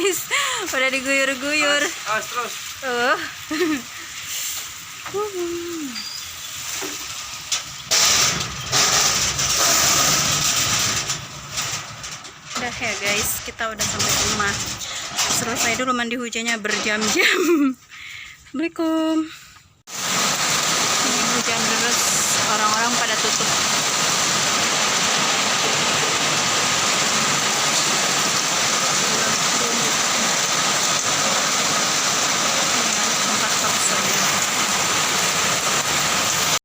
guys. Udah diguyur-guyur. Terus. Udah ya guys, kita udah sampai rumah. Selesai dulu mandi hujannya berjam-jam. Assalamualaikum. Ini hujan deras, orang-orang pada tutup